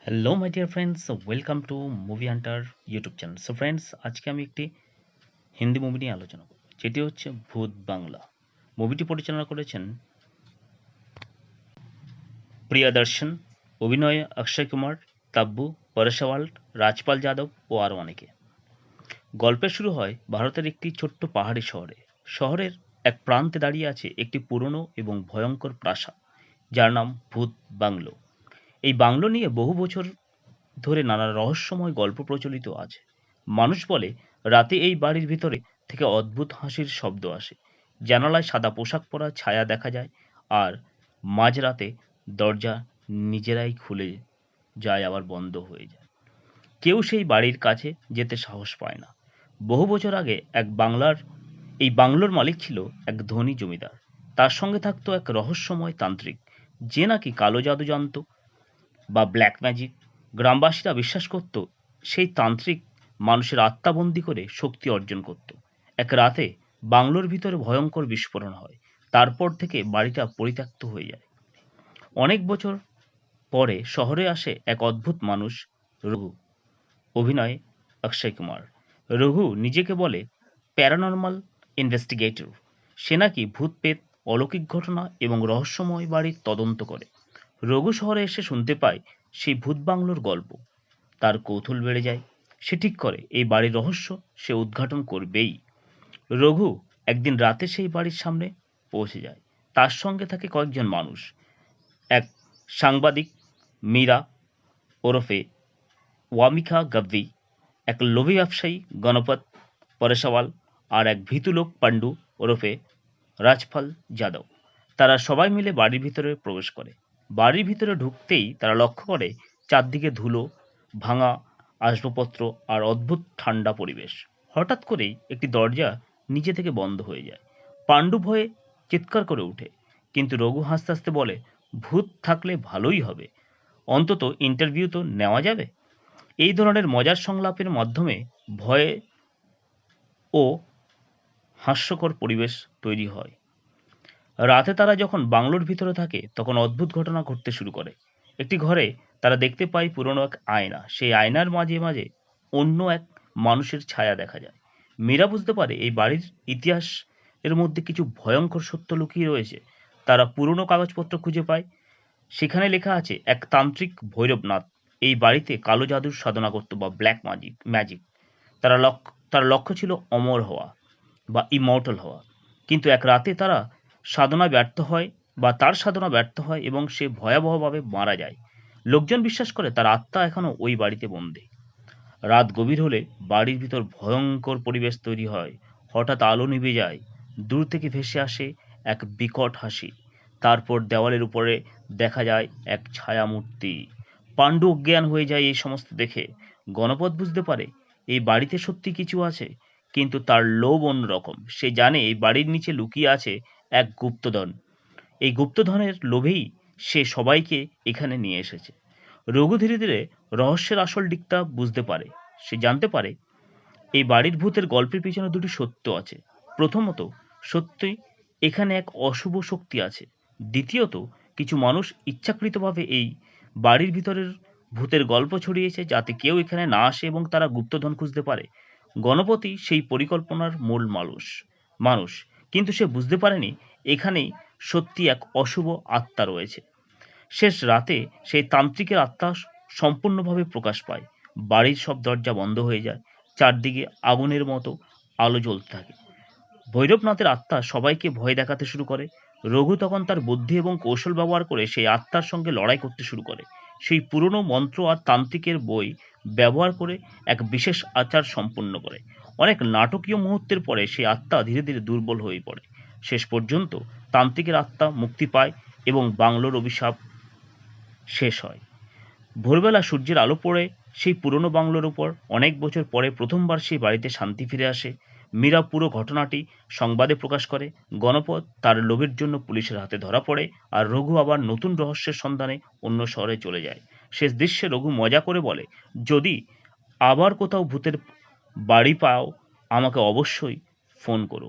Hello my dear friends, welcome to movie Hunter YouTube channel. So friends, আজকে আমি একটি Hindi movie নিয়ে আলোচনা করব, যেটি হচ্ছে ভূত বাংলা। মুভিটি পরিচালনা করেছেন প্রিয়দর্শন, অভিনয়ে অক্ষয় কুমার, তাব্বু, পরেশওয়াল, রাজপাল যাদব ও আরও অনেকে। গল্পের শুরু হয় ভারতের একটি ছোট্ট পাহাড়ি শহরে। শহরের এক প্রান্তে দাঁড়িয়ে আছে একটি পুরনো এবং ভয়ঙ্কর প্রাসাদ, যার নাম ভূত বাংলো। এই বাংলো নিয়ে বহু বছর ধরে নানা রহস্যময় গল্প প্রচলিত আছে। মানুষ বলে রাতে এই বাড়ির ভিতরে থেকে অদ্ভুত হাসির শব্দ আসে, জানালায় সাদা পোশাক পরা ছায়া দেখা যায়, আর মাঝরাতে দরজা নিজেরাই খুলে যায় আবার বন্ধ হয়ে যায়। কেউ সেই বাড়ির কাছে যেতে সাহস পায় না। বহু বছর আগে এই বাংলোর মালিক ছিল এক ধনী জমিদার। তার সঙ্গে থাকতো এক রহস্যময় তান্ত্রিক, যে নাকি কালো জাদু জানতো বা ব্ল্যাক ম্যাজিক। গ্রামবাসীরা বিশ্বাস করত সেই তান্ত্রিক মানুষের আত্মা বন্দি করে শক্তি অর্জন করত। এক রাতে বাংলোর ভিতরে ভয়ঙ্কর বিস্ফোরণ হয়। তারপর থেকে বাড়িটা পরিত্যক্ত হয়ে যায়। অনেক বছর পরে শহরে আসে এক অদ্ভুত মানুষ, রঘু। অভিনয় অক্ষয় কুমার। রঘু নিজেকে বলে প্যারানর্মাল ইনভেস্টিগেটর। সে নাকি ভূত পেত, অলৌকিক ঘটনা এবং রহস্যময় বাড়ির তদন্ত করে। রঘু শহরে এসে শুনতে পায় সেই ভূত বাংলোর গল্প। তার কৌতূহল বেড়ে যায়। সে ঠিক করে এই বাড়ির রহস্য সে উদ্ঘাটন করবেই। রঘু একদিন রাতে সেই বাড়ির সামনে পৌঁছে যায়। তার সঙ্গে থাকে কয়েকজন মানুষ, এক সাংবাদিক মীরা ওরফে ওয়ামিখা গাভি, এক লোভী ব্যবসায়ী গণপত পরেশওয়াল, আর এক ভীতু লোক পাণ্ডু ওরফে রাজপাল যাদব। তারা সবাই মিলে বাড়ির ভিতরে প্রবেশ করে। বাড়ির ভিতরে ঢুকতেই তারা লক্ষ্য করে চারদিকে ধুলো, ভাঙা আসবাবপত্র আর অদ্ভুত ঠান্ডা পরিবেশ। হঠাৎ করেই একটি দরজা নিজে থেকে বন্ধ হয়ে যায়। পাণ্ডু ভয়ে চিৎকার করে ওঠে, কিন্তু রঘু হাসতে হাসতে বলে, ভূত থাকলে ভালোই হবে, অন্তত ইন্টারভিউ তো নেওয়া যাবে। এই ধরনের মজার সংলাপের মাধ্যমে ভয়ে ও হাস্যকর পরিবেশ তৈরি হয়। রাতে তারা যখন বাংলোর ভিতরে থাকে, তখন অদ্ভুত ঘটনা ঘটতে শুরু করে। একটি ঘরে তারা দেখতে পায় পুরনো এক আয়না। সেই আয়নার মাঝে মাঝে অন্য এক মানুষের ছায়া দেখা যায়। মীরা বুঝতে পারে এই বাড়ির ইতিহাস এর মধ্যে কিছু ভয়ঙ্কর সত্য লুকিয়ে রয়েছে। তারা পুরনো কাগজপত্র খুঁজে পায়। সেখানে লেখা আছে এক তান্ত্রিক ভৈরবনাথ এই বাড়িতে কালো জাদুর সাধনা করত বা ব্ল্যাক ম্যাজিক। তার লক্ষ্য ছিল অমর হওয়া বা ইমর্টাল হওয়া। কিন্তু এক রাতে তার সাধনা ব্যর্থ হয় এবং সে ভয়াবহভাবে মারা যায়। লোকজন বিশ্বাস করে তার আত্মা এখনো ওই বাড়িতে বন্দী। রাত গভীর হলে বাড়ির ভিতর ভয়ঙ্কর পরিবেশ তৈরি হয়। হঠাৎ আলো নিভে যায়। দূর থেকে ভেসে আসে এক বিকট হাসি। তারপর দেওয়ালের উপরে দেখা যায় এক ছায়ামূর্তি। পাণ্ডু অজ্ঞান হয়ে যায় এই সমস্ত দেখে। গণপত বুঝতে পারে এই বাড়িতে সত্যি কিছু আছে, কিন্তু তার লোভ অন্যরকম। সে জানে এই বাড়ির নিচে লুকিয়ে আছে এক গুপ্তধন। এই গুপ্তধনের লোভেই সে সবাইকে এখানে নিয়ে এসেছে। রঘু ধীরে ধীরে রহস্যের আসল দিকটা বুঝতে পারে। সে জানতে পারে এই বাড়ির ভূতের গল্পের পিছনে দুটি সত্য আছে। প্রথমত, সত্যই এখানে এক অশুভ শক্তি আছে। দ্বিতীয়ত, কিছু মানুষ ইচ্ছাকৃতভাবে এই বাড়ির ভিতরের ভূতের গল্প ছড়িয়েছে, যাতে কেউ এখানে না আসে এবং তারা গুপ্তধন খুঁজতে পারে। গণপতি সেই পরিকল্পনার মূল মানুষ, কিন্তু সে বুঝতে পারেনি এখানেই সত্যি এক অশুভ আত্মা রয়েছে। শেষ রাতে সেই তান্ত্রিকের আত্মা সম্পূর্ণভাবে প্রকাশ পায়। বাড়ির সব দরজা বন্ধ হয়ে যায়। চারদিকে আগুনের মতো আলো জ্বলতে থাকে। ভৈরবনাথের আত্মা সবাইকে ভয় দেখাতে শুরু করে। রঘু তখন তার বুদ্ধি এবং কৌশল ব্যবহার করে সেই আত্মার সঙ্গে লড়াই করতে শুরু করে। সেই পুরনো মন্ত্র আর তান্ত্রিকের বই ব্যবহার করে এক বিশেষ আচার সম্পন্ন করে। অনেক নাটকীয় মুহূর্তের পরে সেই আত্মা ধীরে ধীরে দুর্বল হয়ে পড়ে। শেষ পর্যন্ত তান্ত্রিকের আত্মা মুক্তি পায় এবং বাংলোর অভিশাপ শেষ হয়। ভোরবেলা সূর্যের আলো পড়ে সেই পুরনো বাংলোর উপর। অনেক বছর পরে প্রথমবার সেই বাড়িতে শান্তি ফিরে আসে। মীরা পুরো ঘটনাটি সংবাদে প্রকাশ করে। গণপত তার লোভের জন্য পুলিশের হাতে ধরা পড়ে, আর রঘু আবার নতুন রহস্যের সন্ধানে অন্য শহরে চলে যায়। শেষ দৃশ্যে রঘু মজা করে বলে, যদি আবার কোথাও ভূতের বাড়ি পাও, আমাকে অবশ্যই ফোন করো।